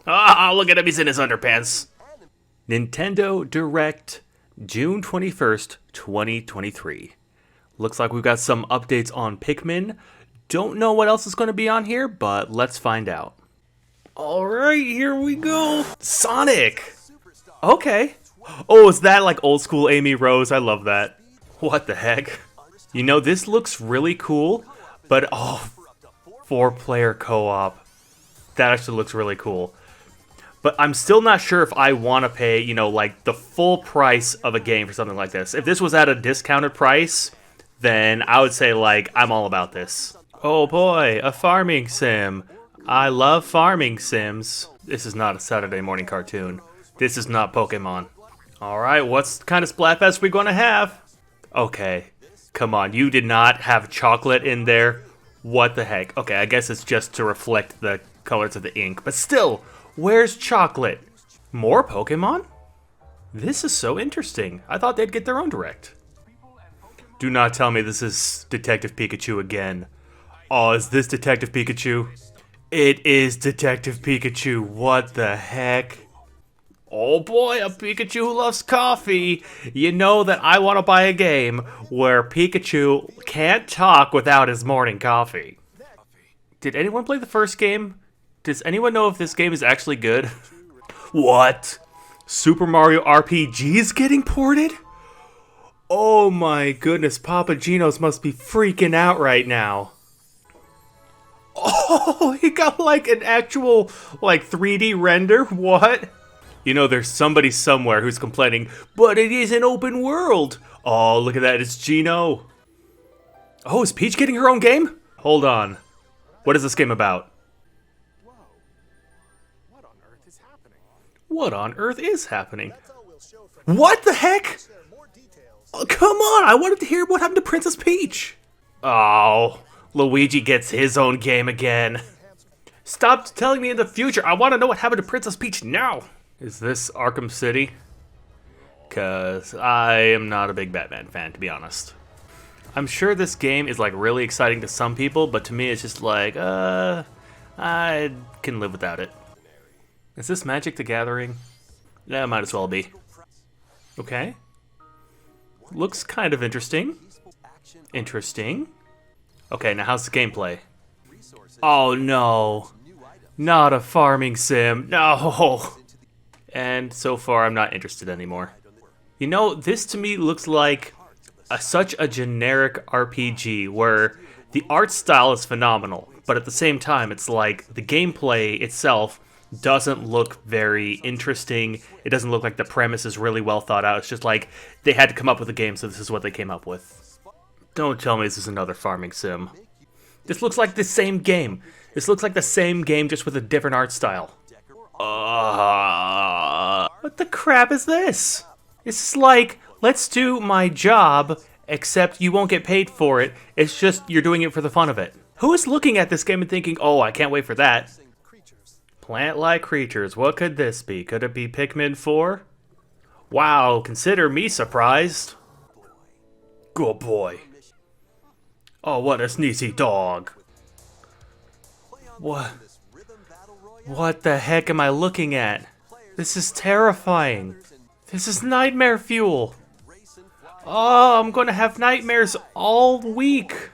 Ah, look at him, he's in his underpants. Nintendo Direct, June 21st, 2023. Looks like we've got some updates on Pikmin. Don't know what else is going to be on here, but let's find out. Alright, here we go. Sonic! Okay. Oh, is that like old school Amy Rose? I love that. What the heck? You know, this looks really cool, but oh, 4-player co-op. That actually looks really cool. But I'm still not sure if I want to pay, you know, like the full price of a game for something like this. If this was at a discounted price, then I would say, like, I'm all about this. Oh boy, a farming sim. I love farming sims. This is not a Saturday morning cartoon. This is not Pokemon. Alright, what kind of Splatfest we gonna have? Okay, come on, you did not have chocolate in there. What the heck? Okay, I guess it's just to reflect the colors of the ink. But still, where's chocolate? More Pokemon? This is so interesting. I thought they'd get their own direct. Do not tell me this is Detective Pikachu again. Oh, is this Detective Pikachu? It is Detective Pikachu. What the heck? Oh boy, a Pikachu who loves coffee. You know that I want to buy a game where Pikachu can't talk without his morning coffee. Did anyone play the first game? Does anyone know if this game is actually good? What? Super Mario RPG is getting ported? Oh my goodness, Papa Gino's must be freaking out right now. Oh, he got like an actual like 3D render? What? You know, there's somebody somewhere who's complaining, but it is an open world. Oh, look at that, it's Gino. Oh, is Peach getting her own game? Hold on. What is this game about? What on earth is happening? What on earth is happening? What the heck? Oh, come on, I wanted to hear what happened to Princess Peach. Oh, Luigi gets his own game again. Stop telling me in the future. I want to know what happened to Princess Peach now. Is this Arkham City? Because I am not a big Batman fan, to be honest. I'm sure this game is like really exciting to some people, but to me it's just like, I can live without it. Is this Magic the Gathering? Yeah, might as well be. Okay. Looks kind of interesting. Interesting. Okay, now how's the gameplay? Oh no. Not a farming sim. No. And so far, I'm not interested anymore. You know, this to me looks like such a generic RPG where the art style is phenomenal, but at the same time, it's like the gameplay itself doesn't look very interesting. It doesn't look like the premise is really well thought out. It's just like they had to come up with a game, so this is what they came up with. Don't tell me this is another farming sim. This looks like the same game. This looks like the same game just with a different art style. What the crap is this? It's like, let's do my job, except you won't get paid for it. It's just you're doing it for the fun of it. Who is looking at this game and thinking, oh, I can't wait for that? Plant-like creatures, what could this be? Could it be Pikmin 4? Wow, consider me surprised. Good boy. Oh, what a sneezy dog. What the heck am I looking at? This is terrifying. This is nightmare fuel. Oh, I'm gonna have nightmares all week.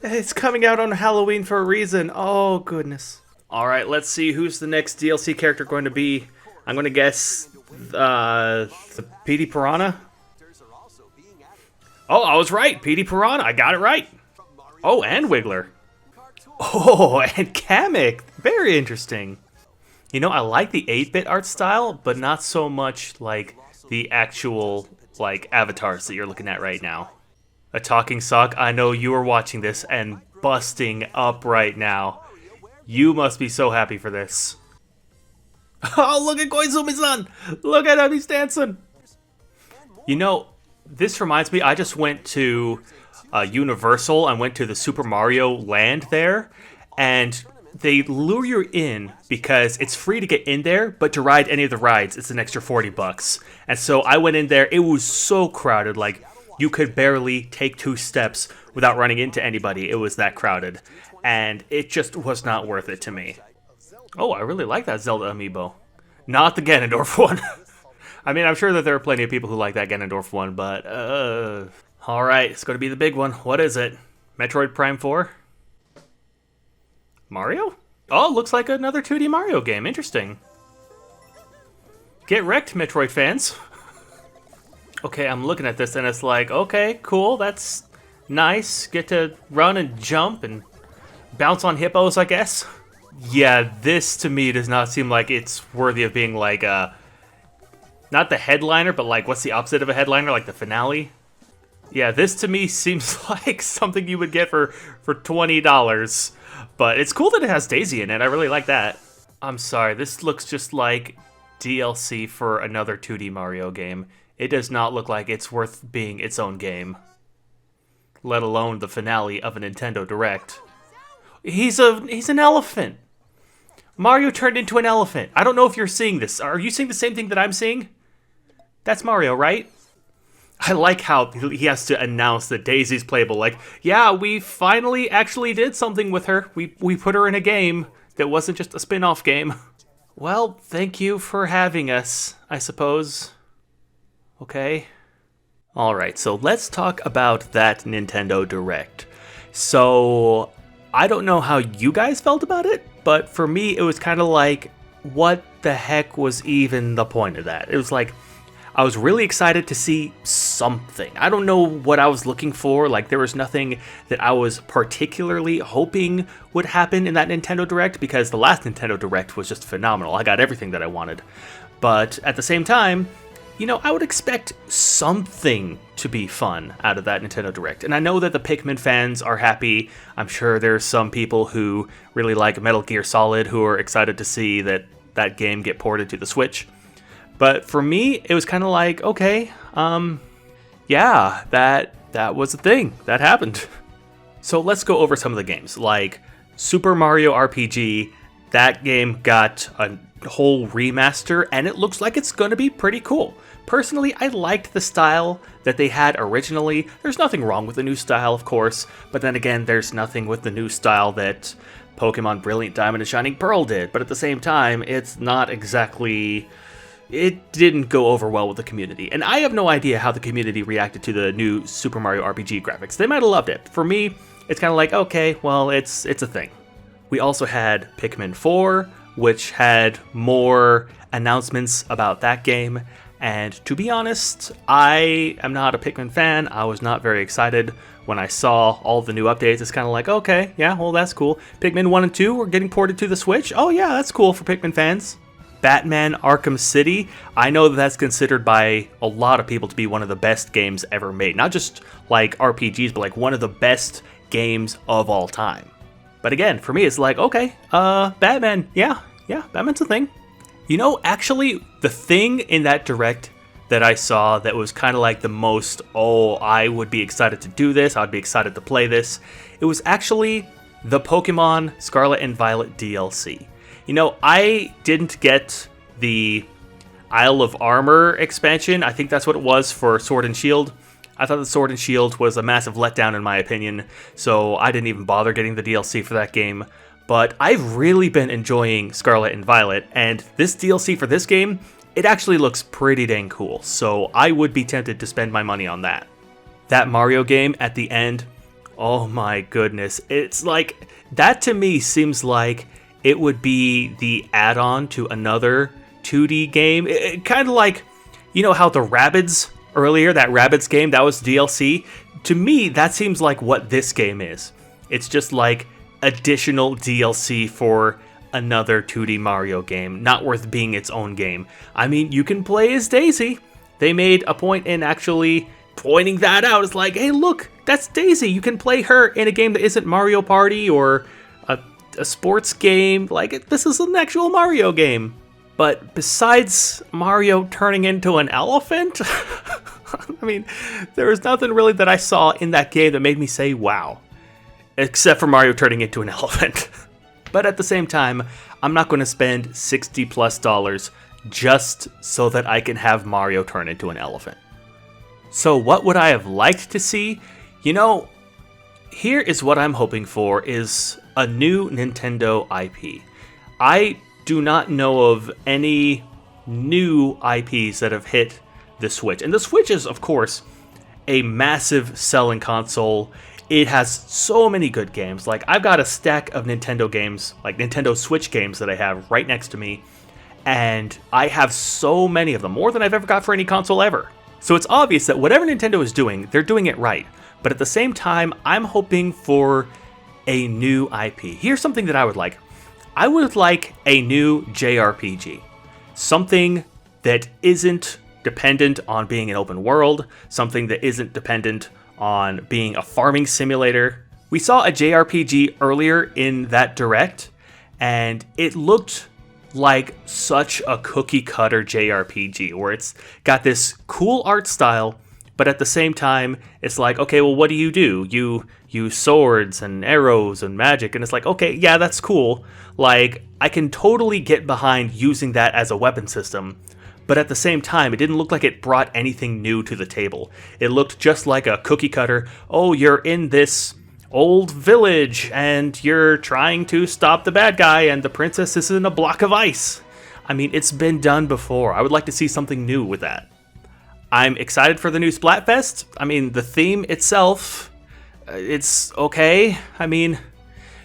It's coming out on Halloween for a reason. Oh, goodness. Alright, let's see who's the next DLC character going to be. I'm gonna guess, the Petey Piranha? Oh, I was right. Petey Piranha. I got it right. Oh, and Wiggler. Oh, and Kamek. Very interesting. You know, I like the 8-bit art style, but not so much like the actual, like, avatars that you're looking at right now. A talking sock, I know you are watching this and busting up right now. You must be so happy for this. Oh, look at Koizumi-san! Look at him, he's dancing! You know, this reminds me, I just went to Universal. I went to the Super Mario Land there, and they lure you in because it's free to get in there, but to ride any of the rides, it's an extra $40. And so I went in there, it was so crowded, like, you could barely take 2 steps without running into anybody. It was that crowded. And it just was not worth it to me. Oh, I really like that Zelda amiibo. Not the Ganondorf one. I mean, I'm sure that there are plenty of people who like that Ganondorf one, but, Alright, it's gonna be the big one. What is it? Metroid Prime 4? Mario? Oh, looks like another 2D Mario game. Interesting. Get wrecked, Metroid fans. Okay, I'm looking at this and it's like, okay, cool, that's nice. Get to run and jump and bounce on hippos, I guess. Yeah, this to me does not seem like it's worthy of being like, not the headliner, but like, what's the opposite of a headliner? Like the finale? Yeah, this to me seems like something you would get for $20. But it's cool that it has Daisy in it. I really like that. I'm sorry, this looks just like DLC for another 2D Mario game. It does not look like it's worth being its own game. Let alone the finale of a Nintendo Direct. He's an elephant. Mario turned into an elephant. I don't know if you're seeing this. Are you seeing the same thing that I'm seeing? That's Mario, right? I like how he has to announce that Daisy's playable. Like, yeah, we finally actually did something with her. We put her in a game that wasn't just a spin-off game. Well, thank you for having us, I suppose. Okay. Alright, so let's talk about that Nintendo Direct. So, I don't know how you guys felt about it, but for me, it was kind of like, what the heck was even the point of that? It was like, I was really excited to see something. I don't know what I was looking for. Like, there was nothing that I was particularly hoping would happen in that Nintendo Direct, because the last Nintendo Direct was just phenomenal. I got everything that I wanted. But at the same time, you know, I would expect something to be fun out of that Nintendo Direct. And I know that the Pikmin fans are happy. I'm sure there's some people who really like Metal Gear Solid who are excited to see that game get ported to the Switch. But for me, it was kind of like, okay, yeah, that was a thing. That happened. So let's go over some of the games. Like Super Mario RPG, that game got a whole remaster, and it looks like it's going to be pretty cool. Personally, I liked the style that they had originally. There's nothing wrong with the new style, of course, but then again, there's nothing with the new style that Pokemon Brilliant Diamond and Shining Pearl did. But at the same time, it's not exactly... It didn't go over well with the community, and I have no idea how the community reacted to the new Super Mario RPG graphics. They might have loved it. For me, it's kind of like, okay, well, it's a thing. We also had Pikmin 4, which had more announcements about that game, and to be honest, I am not a Pikmin fan. I was not very excited when I saw all the new updates. It's kind of like, okay, yeah, well, that's cool. Pikmin 1 and 2 are getting ported to the Switch. Oh yeah, that's cool for Pikmin fans. Batman Arkham City, I know that that's considered by a lot of people to be one of the best games ever made. Not just like RPGs, but like one of the best games of all time. But again, for me, it's like, okay, Batman, yeah, Batman's a thing. You know, actually, the thing in that Direct that I saw that was kind of like the most, oh, I would be excited to do this, I would be excited to play this, it was actually the Pokemon Scarlet and Violet DLC. You know, I didn't get the Isle of Armor expansion. I think that's what it was for Sword and Shield. I thought the Sword and Shield was a massive letdown in my opinion, so I didn't even bother getting the DLC for that game. But I've really been enjoying Scarlet and Violet, and this DLC for this game, it actually looks pretty dang cool, so I would be tempted to spend my money on that. That Mario game at the end, oh my goodness, it's like, that to me seems like it would be the add-on to another 2D game. Kind of like, you know how the Rabbids earlier, that Rabbids game, that was DLC? To me, that seems like what this game is. It's just like additional DLC for another 2D Mario game, not worth being its own game. I mean, you can play as Daisy. They made a point in actually pointing that out. It's like, hey, look, that's Daisy. You can play her in a game that isn't Mario Party or a sports game. Like, this is an actual Mario game. But besides Mario turning into an elephant, I mean, there was nothing really that I saw in that game that made me say, wow. Except for Mario turning into an elephant. But at the same time, I'm not going to spend $60+ just so that I can have Mario turn into an elephant. So what would I have liked to see? You know, here is what I'm hoping for is a new Nintendo IP. I do not know of any new IPs that have hit the Switch. And the Switch is, of course, a massive selling console. It has so many good games. Like, I've got a stack of Nintendo games, like Nintendo Switch games that I have right next to me, and I have so many of them, more than I've ever got for any console ever. So it's obvious that whatever Nintendo is doing, they're doing it right. But at the same time, I'm hoping for a new IP. Here's something that I would like. I would like a new JRPG. Something that isn't dependent on being an open world, something that isn't dependent on being a farming simulator. We saw a JRPG earlier in that direct, and it looked like such a cookie cutter JRPG, where it's got this cool art style, but at the same time, it's like, okay, well, what do? You use swords and arrows and magic, and it's like, okay, yeah, that's cool. Like, I can totally get behind using that as a weapon system, but at the same time, it didn't look like it brought anything new to the table. It looked just like a cookie cutter, oh, you're in this old village, and you're trying to stop the bad guy, and the princess is in a block of ice. I mean, it's been done before. I would like to see something new with that. I'm excited for the new Splatfest. I mean, the theme itself, it's okay. I mean,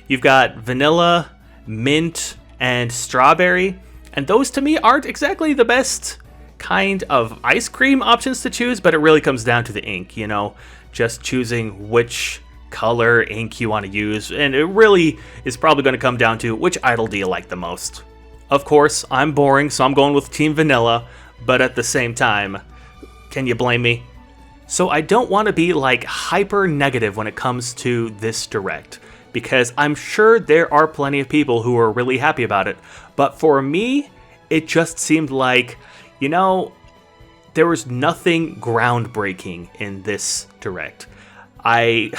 you've got vanilla, mint, and strawberry, and those to me aren't exactly the best kind of ice cream options to choose, but it really comes down to the ink, you know, just choosing which color ink you want to use, and it really is probably going to come down to which idol do you like the most. Of course, I'm boring, so I'm going with Team Vanilla, but at the same time, can you blame me? So I don't want to be like hyper negative when it comes to this direct, because I'm sure there are plenty of people who are really happy about it, but for me, it just seemed like, you know, there was nothing groundbreaking in this direct. I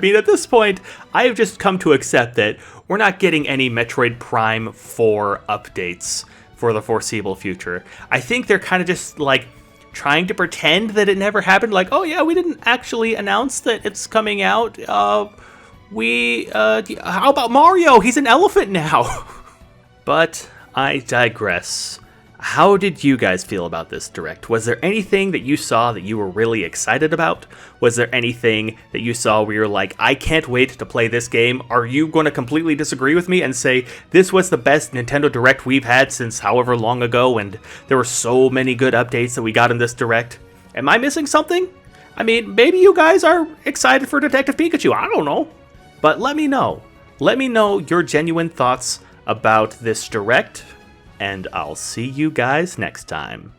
mean, at this point, I have just come to accept that we're not getting any Metroid Prime 4 updates for the foreseeable future. I think they're kind of just, like, trying to pretend that it never happened. Like, oh yeah, we didn't actually announce that it's coming out. How about Mario? He's an elephant now. But I digress. How did you guys feel about this direct? Was there anything that you saw that you were really excited about? Was there anything that you saw where you're like, I can't wait to play this game? Are you going to completely disagree with me and say this was the best Nintendo Direct we've had since however long ago, and there were so many good updates that we got in this direct? Am I missing something? I mean, maybe you guys are excited for Detective Pikachu. I don't know. But let me know. Let me know your genuine thoughts about this direct, and I'll see you guys next time.